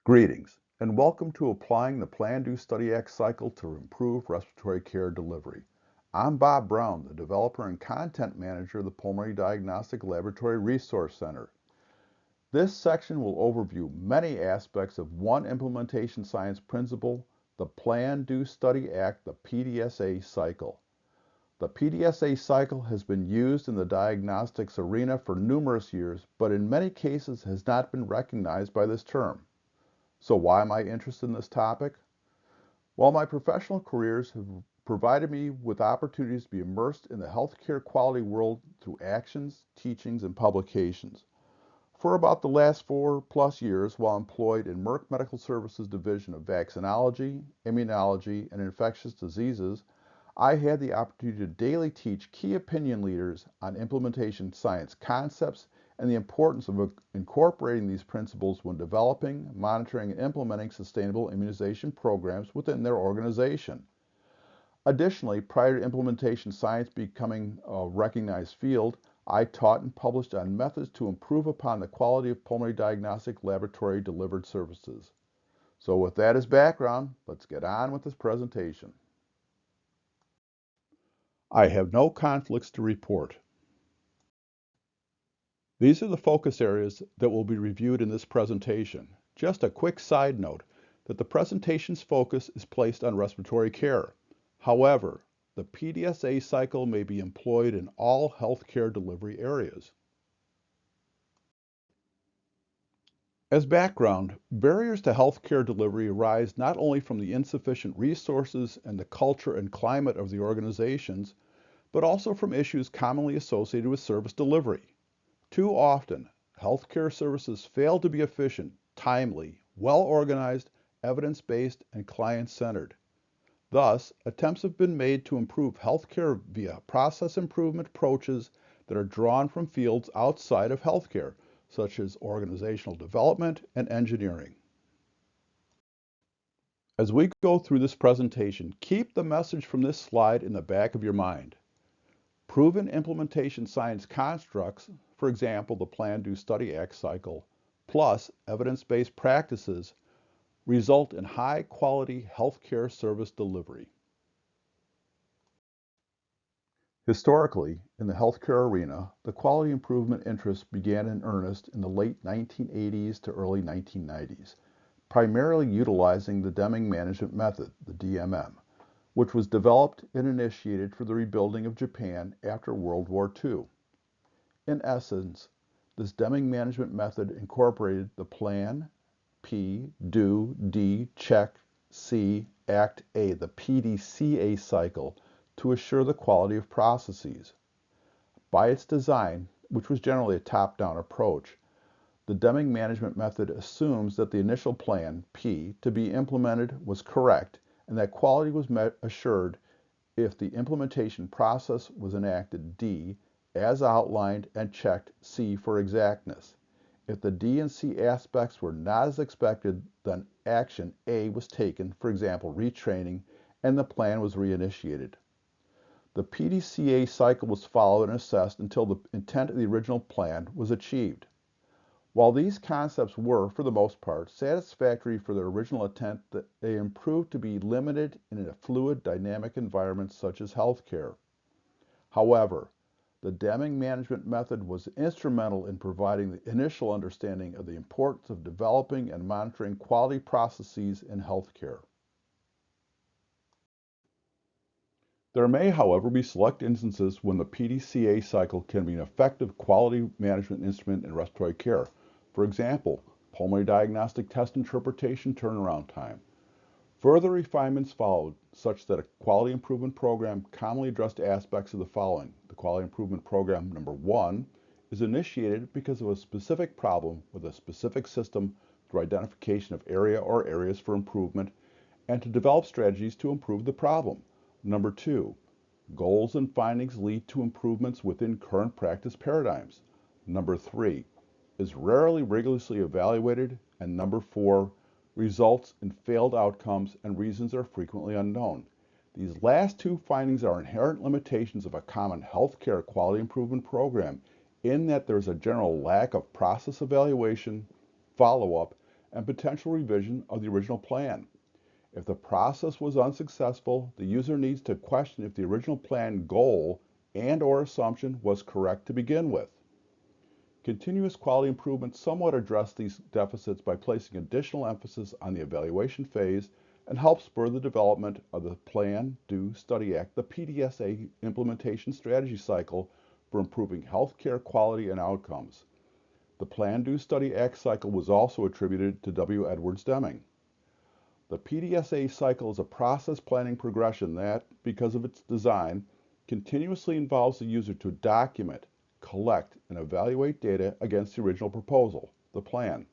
Greetings, and welcome to Applying the Plan, Do, Study, Act cycle to improve respiratory care delivery. I'm Bob Brown, the developer and content manager of the Pulmonary Diagnostic Laboratory Resource Center. This section will overview many aspects of one implementation science principle, the Plan, Do, Study, Act, the PDSA cycle. The PDSA cycle has been used in the diagnostics arena for numerous years, but in many cases has not been recognized by this term. So why am I interested in this topic? Well, my professional careers have provided me with opportunities to be immersed in the healthcare quality world through actions, teachings, and publications. For about the last 4+ years, while employed in Merck Medical Services Division of Vaccinology, Immunology, and Infectious Diseases, I had the opportunity to daily teach key opinion leaders on implementation science concepts and the importance of incorporating these principles when developing, monitoring, and implementing sustainable immunization programs within their organization. Additionally, prior to implementation science becoming a recognized field, I taught and published on methods to improve upon the quality of pulmonary diagnostic laboratory delivered services. So with that as background, let's get on with this presentation. I have no conflicts to report. These are the focus areas that will be reviewed in this presentation. Just a quick side note that the presentation's focus is placed on respiratory care. However, the PDSA cycle may be employed in all healthcare delivery areas. As background, barriers to healthcare delivery arise not only from the insufficient resources and the culture and climate of the organizations, but also from issues commonly associated with service delivery. Too often, healthcare services fail to be efficient, timely, well-organized, evidence-based, and client-centered. Thus, attempts have been made to improve healthcare via process improvement approaches that are drawn from fields outside of healthcare, such as organizational development and engineering. As we go through this presentation, keep the message from this slide in the back of your mind. Proven implementation science constructs, for example, the Plan, Do, Study, Act cycle, plus evidence-based practices, result in high-quality healthcare service delivery. Historically, in the healthcare arena, the quality improvement interest began in earnest in the late 1980s to early 1990s, primarily utilizing the Deming management method, the DMM, which was developed and initiated for the rebuilding of Japan after World War II. In essence, this Deming management method incorporated the Plan, P, Do, D, Check, C, Act, A, the PDCA cycle to assure the quality of processes. By its design, which was generally a top-down approach, the Deming management method assumes that the initial plan, P, to be implemented was correct and that quality was assured if the implementation process was enacted, D, as outlined, and checked, C, for exactness. If the D and C aspects were not as expected, then action A was taken, for example, retraining, and the plan was reinitiated. The PDCA cycle was followed and assessed until the intent of the original plan was achieved. While these concepts were, for the most part, satisfactory for their original intent, they improved to be limited in a fluid, dynamic environment such as healthcare. However, the Deming management method was instrumental in providing the initial understanding of the importance of developing and monitoring quality processes in healthcare. There may, however, be select instances when the PDCA cycle can be an effective quality management instrument in respiratory care. For example, pulmonary diagnostic test interpretation turnaround time. Further refinements followed, such that a quality improvement program commonly addressed aspects of the following. The quality improvement program number 1 is initiated because of a specific problem with a specific system through identification of area or areas for improvement and to develop strategies to improve the problem. Number 2, goals and findings lead to improvements within current practice paradigms. Number 3, is rarely rigorously evaluated. And number 4, results in failed outcomes and reasons are frequently unknown. These last two findings are inherent limitations of a common healthcare quality improvement program in that there's a general lack of process evaluation, follow-up, and potential revision of the original plan. If the process was unsuccessful, the user needs to question if the original plan goal and/or assumption was correct to begin with. Continuous quality improvement somewhat address these deficits by placing additional emphasis on the evaluation phase and help spur the development of the Plan, Do, Study, Act, the PDSA implementation strategy cycle for improving healthcare quality and outcomes. The Plan, Do, Study, Act cycle was also attributed to W. Edwards Deming. The PDSA cycle is a process planning progression that, because of its design, continuously involves the user to document, collect, and evaluate data against the original proposal, the plan.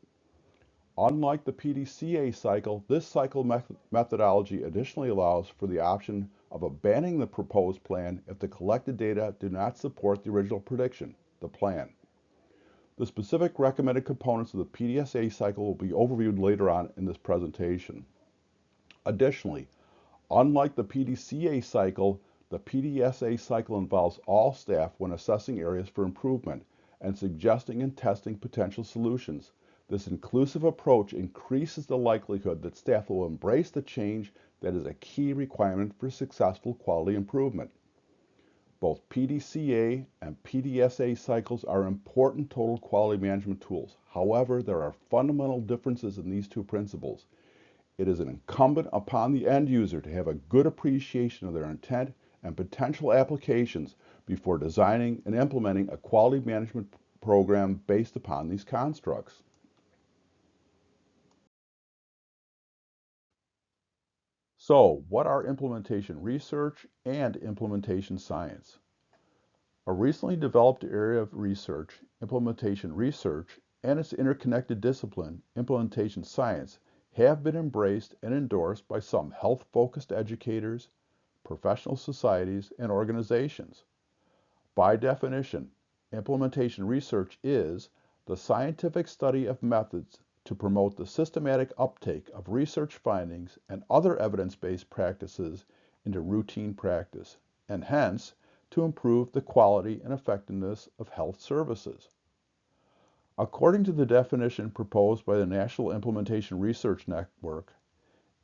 Unlike the PDCA cycle, this cycle methodology additionally allows for the option of abandoning the proposed plan if the collected data do not support the original prediction, the plan. The specific recommended components of the PDSA cycle will be overviewed later on in this presentation. Additionally, unlike the PDCA cycle, the PDSA cycle involves all staff when assessing areas for improvement and suggesting and testing potential solutions. This inclusive approach increases the likelihood that staff will embrace the change that is a key requirement for successful quality improvement. Both PDCA and PDSA cycles are important total quality management tools. However, there are fundamental differences in these two principles. It is incumbent upon the end user to have a good appreciation of their intent and potential applications before designing and implementing a quality management program based upon these constructs. So, what are implementation research and implementation science? A recently developed area of research, implementation research, and its interconnected discipline, implementation science, have been embraced and endorsed by some health-focused educators, professional societies, and organizations. By definition, implementation research is the scientific study of methods to promote the systematic uptake of research findings and other evidence-based practices into routine practice, and hence to improve the quality and effectiveness of health services. According to the definition proposed by the National Implementation Research Network,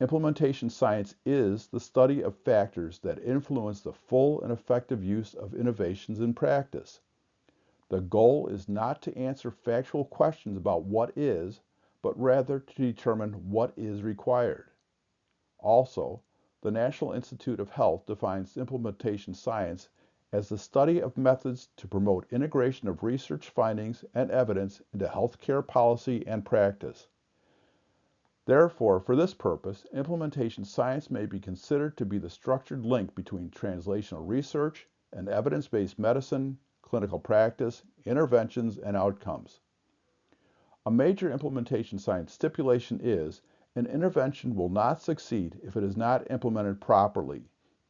implementation science is the study of factors that influence the full and effective use of innovations in practice. The goal is not to answer factual questions about what is, but rather to determine what is required. Also, the National Institute of Health defines implementation science as the study of methods to promote integration of research findings and evidence into healthcare policy and practice. Therefore, for this purpose, implementation science may be considered to be the structured link between translational research and evidence-based medicine, clinical practice, interventions, and outcomes. A major implementation science stipulation is an intervention will not succeed if it is not implemented properly,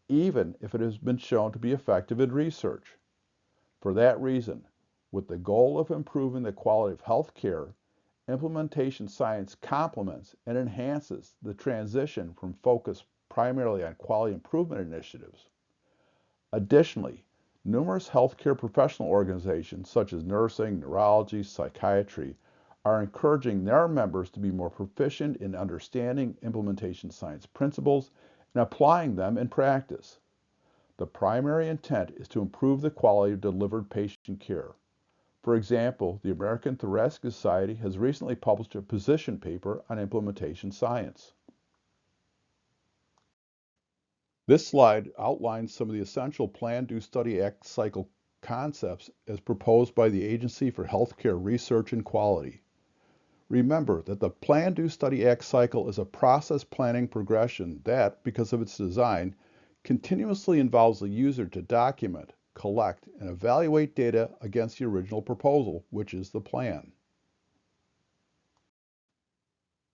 even if it has been shown to be effective in research. For that reason, with the goal of improving the quality of health care, implementation science complements and enhances the transition from focus primarily on quality improvement initiatives. Additionally, numerous healthcare professional organizations such as nursing, neurology, psychiatry are encouraging their members to be more proficient in understanding implementation science principles and applying them in practice. The primary intent is to improve the quality of delivered patient care. For example, the American Thoracic Society has recently published a position paper on implementation science. This slide outlines some of the essential Plan, Do, Study, Act cycle concepts as proposed by the Agency for Healthcare Research and Quality. Remember that the Plan, Do, Study, Act cycle is a process planning progression that, because of its design, continuously involves the user to document, collect, and evaluate data against the original proposal, which is the plan.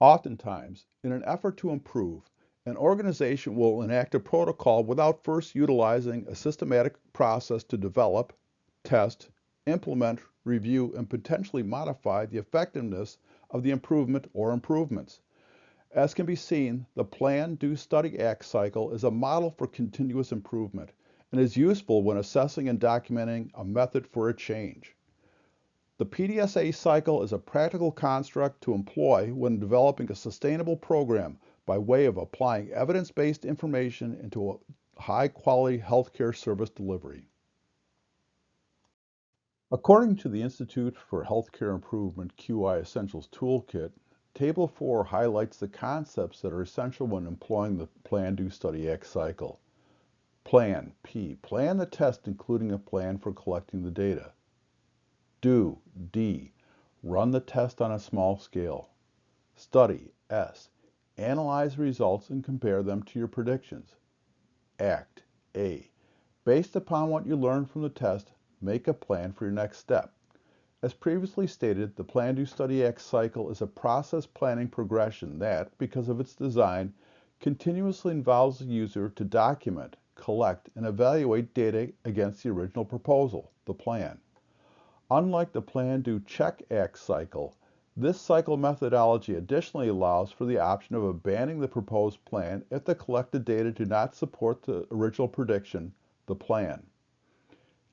Oftentimes, in an effort to improve, an organization will enact a protocol without first utilizing a systematic process to develop, test, implement, review, and potentially modify the effectiveness of the improvement or improvements. As can be seen, the Plan, Do, Study, Act cycle is a model for continuous improvement and is useful when assessing and documenting a method for a change. The PDSA cycle is a practical construct to employ when developing a sustainable program by way of applying evidence-based information into a high-quality healthcare service delivery. According to the Institute for Healthcare Improvement QI Essentials Toolkit, Table 4 highlights the concepts that are essential when employing the Plan, Do, Study, Act cycle. Plan, P. Plan the test, including a plan for collecting the data. Do, D. Run the test on a small scale. Study, S. Analyze results and compare them to your predictions. Act, A. Based upon what you learned from the test, make a plan for your next step. As previously stated, the Plan, Do, Study, Act cycle is a process planning progression that, because of its design, continuously involves the user to document, collect, and evaluate data against the original proposal, the plan. Unlike the Plan, Do, Check, Act cycle, this cycle methodology additionally allows for the option of abandoning the proposed plan if the collected data do not support the original prediction, the plan.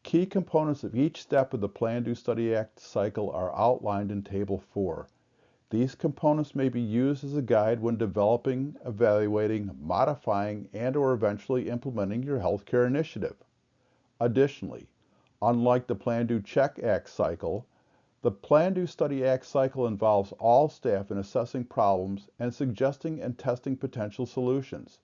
Key components of each step of the Plan, Do, Study, Act cycle are outlined in Table 4. These components may be used as a guide when developing, evaluating, modifying, and/or eventually implementing your healthcare initiative. Additionally, unlike the Plan, Do, Check, Act cycle, the Plan, Do, Study, Act cycle involves all staff in assessing problems and suggesting and testing potential solutions.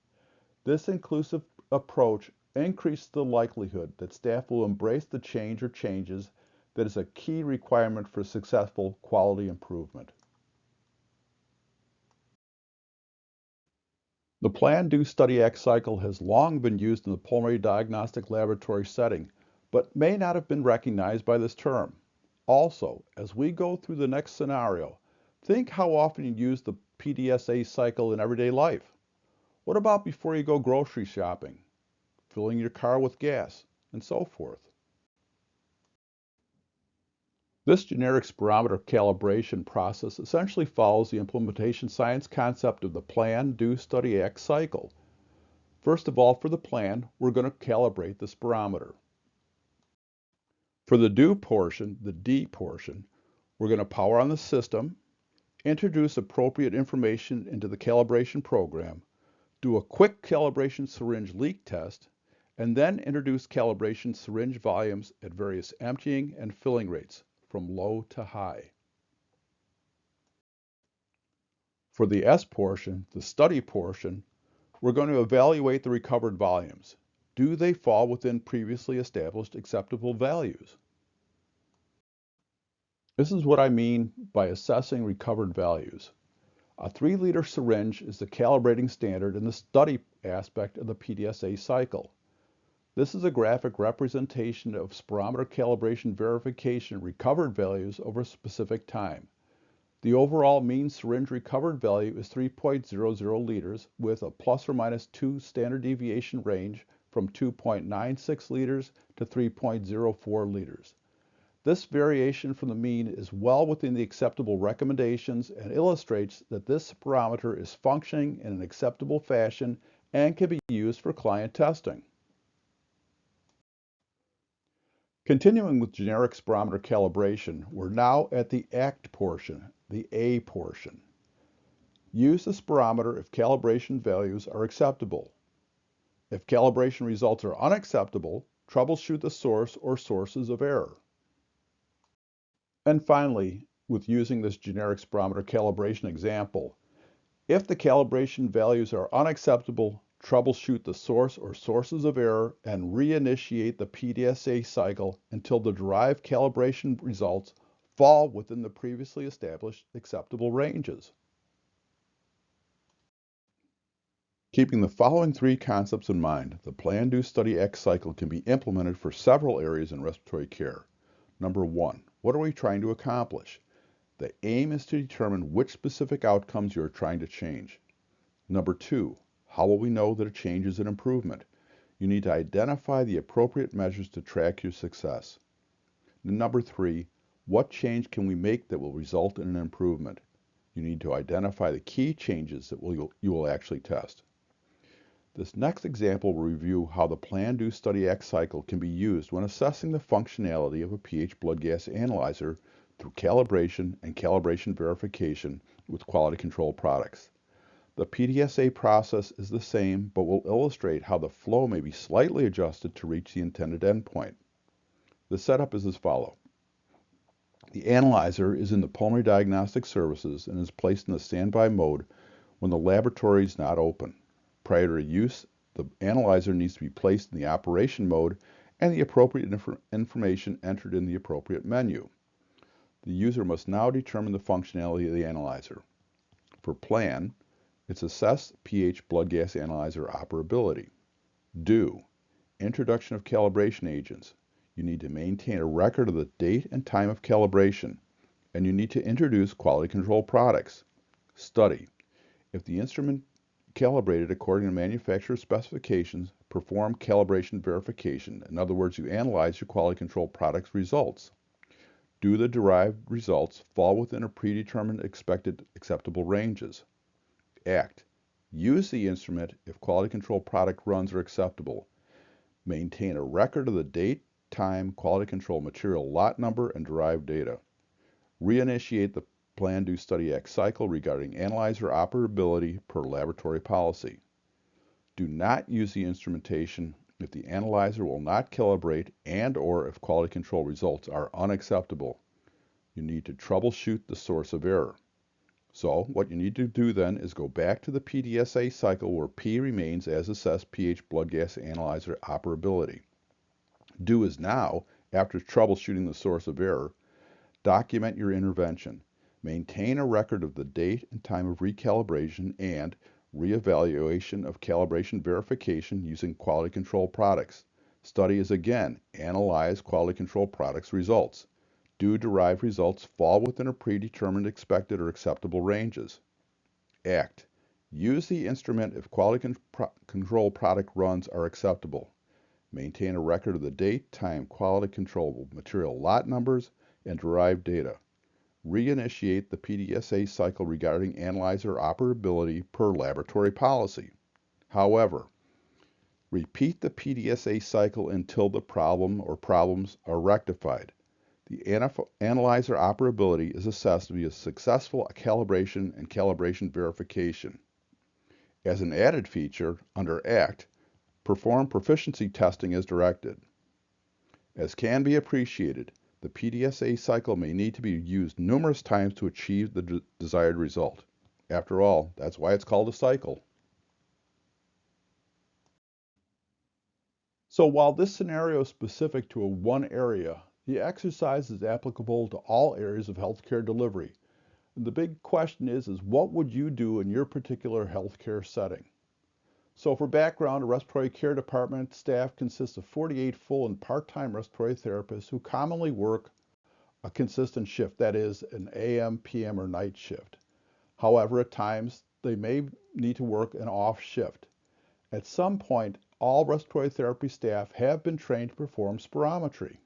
This inclusive approach increases the likelihood that staff will embrace the change or changes that is a key requirement for successful quality improvement. The Plan, Do, Study, Act cycle has long been used in the pulmonary diagnostic laboratory setting, but may not have been recognized by this term. Also, as we go through the next scenario, think how often you use the PDSA cycle in everyday life. What about before you go grocery shopping, filling your car with gas, and so forth? This generic spirometer calibration process essentially follows the implementation science concept of the Plan, Do, Study, Act cycle. First of all, for the plan, we're going to calibrate the spirometer. For the Do portion, the D portion, we're going to power on the system, introduce appropriate information into the calibration program, do a quick calibration syringe leak test, and then introduce calibration syringe volumes at various emptying and filling rates, from low to high. For the S portion, the study portion, we're going to evaluate the recovered volumes. Do they fall within previously established acceptable values? This is what I mean by assessing recovered values. A 3-liter syringe is the calibrating standard in the study aspect of the PDSA cycle. This is a graphic representation of spirometer calibration verification recovered values over a specific time. The overall mean syringe recovered value is 3.00 liters with a plus or minus 2 standard deviation range from 2.96 liters to 3.04 liters. This variation from the mean is well within the acceptable recommendations and illustrates that this spirometer is functioning in an acceptable fashion and can be used for client testing. Continuing with generic spirometer calibration, we're now at the ACT portion, the A portion. Use the spirometer if calibration values are acceptable. If calibration results are unacceptable, troubleshoot the source or sources of error. And finally, with using this generic spirometer calibration example, if the calibration values are unacceptable, troubleshoot the source or sources of error and reinitiate the PDSA cycle until the derived calibration results fall within the previously established acceptable ranges. Keeping the following 3 concepts in mind, the Plan, Do, Study, Act cycle can be implemented for several areas in respiratory care. Number 1, what are we trying to accomplish? The aim is to determine which specific outcomes you are trying to change. Number 2, how will we know that a change is an improvement? You need to identify the appropriate measures to track your success. Number 3, what change can we make that will result in an improvement? You need to identify the key changes that you will actually test. This next example will review how the Plan, Do, Study, Act cycle can be used when assessing the functionality of a pH blood gas analyzer through calibration and calibration verification with quality control products. The PDSA process is the same, but will illustrate how the flow may be slightly adjusted to reach the intended endpoint. The setup is as follows. The analyzer is in the Pulmonary Diagnostic Services and is placed in the standby mode when the laboratory is not open. Prior to use, the analyzer needs to be placed in the operation mode and the appropriate information entered in the appropriate menu. The user must now determine the functionality of the analyzer. For plan, it's assess pH blood gas analyzer operability. Do, introduction of calibration agents. You need to maintain a record of the date and time of calibration, and you need to introduce quality control products. Study. If the instrument calibrated according to manufacturer specifications, perform calibration verification. In other words, you analyze your quality control products results. Do the derived results fall within a predetermined expected acceptable ranges? Act. Use the instrument if quality control product runs are acceptable. Maintain a record of the date, time, quality control material lot number, and derived data. Reinitiate the Plan, Do, Study, Act cycle regarding analyzer operability per laboratory policy. Do not use the instrumentation if the analyzer will not calibrate and/or if quality control results are unacceptable. You need to troubleshoot the source of error. So what you need to do then is go back to the PDSA cycle where P remains as assessed pH blood gas analyzer operability. Do is now, after troubleshooting the source of error, document your intervention. Maintain a record of the date and time of recalibration and reevaluation of calibration verification using quality control products. Study is again, analyze quality control products results. Do derived results fall within a predetermined expected or acceptable ranges? Act. Use the instrument if quality control product runs are acceptable. Maintain a record of the date, time, quality control material lot numbers, and derived data. Reinitiate the PDSA cycle regarding analyzer operability per laboratory policy. However, repeat the PDSA cycle until the problem or problems are rectified. The analyzer operability is assessed via successful calibration and calibration verification. As an added feature, under ACT, perform proficiency testing as directed. As can be appreciated, the PDSA cycle may need to be used numerous times to achieve the desired result. After all, that's why it's called a cycle. So while this scenario is specific to one area, the exercise is applicable to all areas of healthcare delivery. And the big question is what would you do in your particular healthcare setting? So for background, a respiratory care department staff consists of 48 full and part-time respiratory therapists who commonly work a consistent shift, that is, an AM, PM, or night shift. However, at times, they may need to work an off shift. At some point, all respiratory therapy staff have been trained to perform spirometry.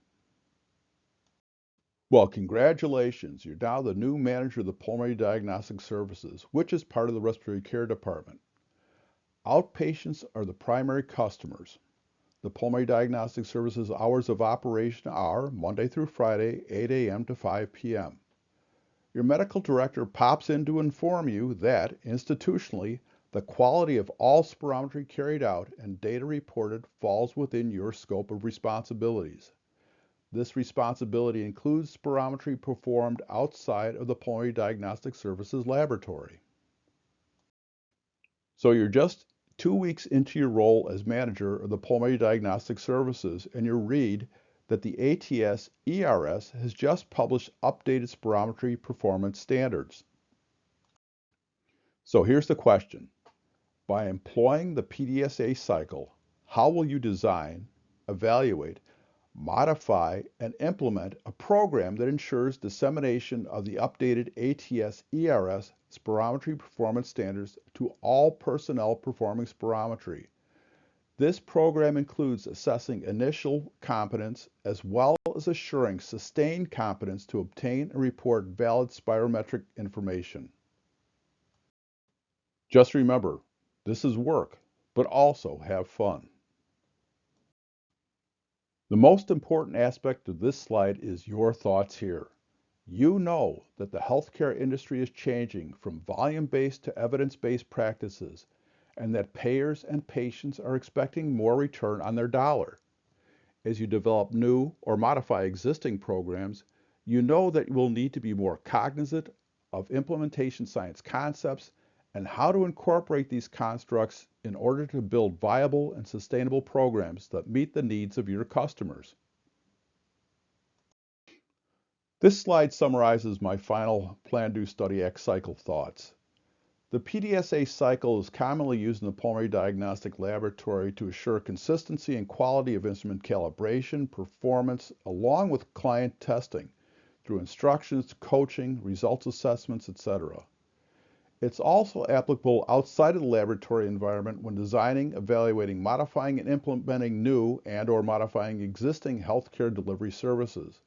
Well, congratulations, you're now the new manager of the Pulmonary Diagnostic Services, which is part of the Respiratory Care Department. Outpatients are the primary customers. The Pulmonary Diagnostic Services hours of operation are Monday through Friday, 8 a.m. to 5 p.m. Your medical director pops in to inform you that, institutionally, the quality of all spirometry carried out and data reported falls within your scope of responsibilities. This responsibility includes spirometry performed outside of the Pulmonary Diagnostic Services laboratory. So you're just 2 weeks into your role as manager of the Pulmonary Diagnostic Services, and you read that the ATS ERS has just published updated spirometry performance standards. So here's the question. By employing the PDSA cycle, how will you design, evaluate, modify, and implement a program that ensures dissemination of the updated ATS ERS spirometry performance standards to all personnel performing spirometry? This program includes assessing initial competence as well as assuring sustained competence to obtain and report valid spirometric information. Just remember, this is work, but also have fun. The most important aspect of this slide is your thoughts here. You know that the healthcare industry is changing from volume-based to evidence-based practices, and that payers and patients are expecting more return on their dollar. As you develop new or modify existing programs, you know that you will need to be more cognizant of implementation science concepts and how to incorporate these constructs in order to build viable and sustainable programs that meet the needs of your customers. This slide summarizes my final Plan, Do, Study, Act cycle thoughts. The PDSA cycle is commonly used in the pulmonary diagnostic laboratory to assure consistency and quality of instrument calibration, performance, along with client testing through instructions, coaching, results assessments, etc. It's also applicable outside of the laboratory environment when designing, evaluating, modifying, and implementing new and/or modifying existing healthcare delivery services.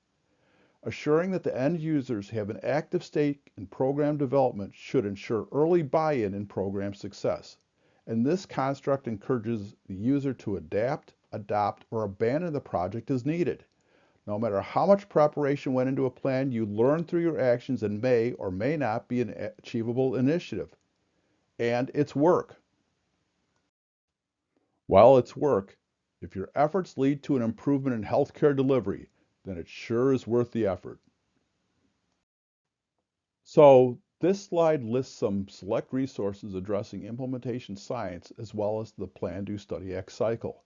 Assuring that the end users have an active stake in program development should ensure early buy-in in program success. And this construct encourages the user to adapt, adopt, or abandon the project as needed. No matter how much preparation went into a plan, you learn through your actions and may or may not be an achievable initiative. And it's work. While it's work, if your efforts lead to an improvement in healthcare delivery, then it sure is worth the effort. So this slide lists some select resources addressing implementation science as well as the Plan, Do, Study, Act cycle.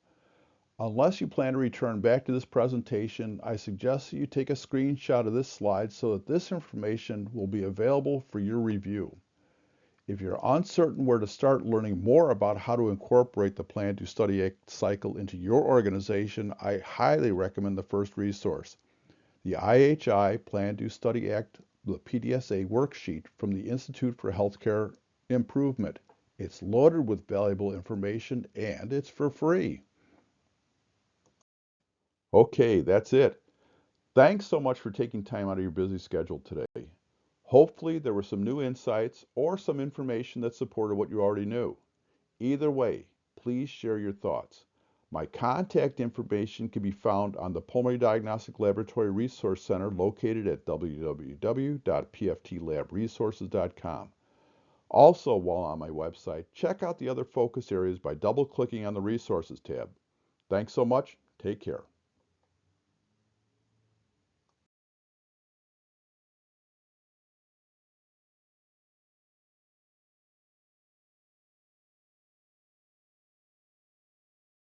Unless you plan to return back to this presentation, I suggest that you take a screenshot of this slide so that this information will be available for your review. If you're uncertain where to start learning more about how to incorporate the Plan, Do, Study, Act cycle into your organization, I highly recommend the first resource, the IHI Plan, Do, Study, Act, the PDSA worksheet from the Institute for Healthcare Improvement. It's loaded with valuable information and it's for free. Okay, that's it. Thanks so much for taking time out of your busy schedule today. Hopefully there were some new insights or some information that supported what you already knew. Either way, please share your thoughts. My contact information can be found on the Pulmonary Diagnostic Laboratory Resource Center located at www.pftlabresources.com. Also, while on my website, check out the other focus areas by double-clicking on the Resources tab. Thanks so much. Take care.